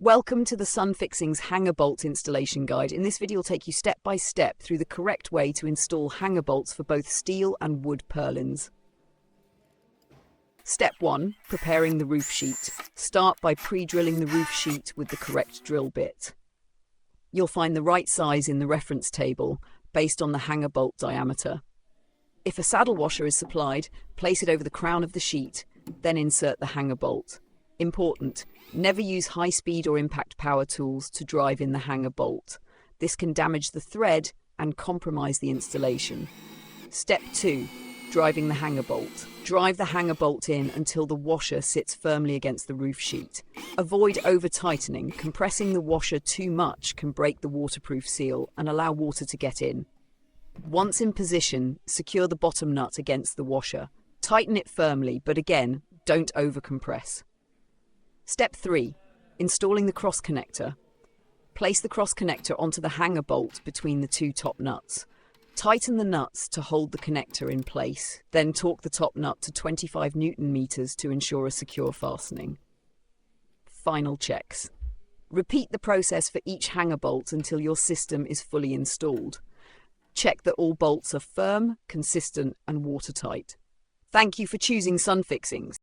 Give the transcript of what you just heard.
Welcome to the Sunfixings hanger bolt installation guide. In this video, I'll take you step by step through the correct way to install hanger bolts for both steel and wood purlins. Step 1. Preparing the roof sheet. Start by pre-drilling the roof sheet with the correct drill bit. You'll find the right size in the reference table based on the hanger bolt diameter. If a saddle washer is supplied, place it over the crown of the sheet, then insert the hanger bolt. Important: never use high-speed or impact power tools to drive in the hanger bolt. This can damage the thread and compromise the installation. Step 2. Driving the hanger bolt. Drive the hanger bolt in until the washer sits firmly against the roof sheet. Avoid over-tightening. Compressing the washer too much can break the waterproof seal and allow water to get in. Once in position, secure the bottom nut against the washer. Tighten it firmly, but again, don't over-compress. Step 3. Installing the cross connector. Place the cross connector onto the hanger bolt between the two top nuts. Tighten the nuts to hold the connector in place, then torque the top nut to 25 Newton meters to ensure a secure fastening. Final checks. Repeat the process for each hanger bolt until your system is fully installed. Check that all bolts are firm, consistent, and watertight. Thank you for choosing Sunfixings.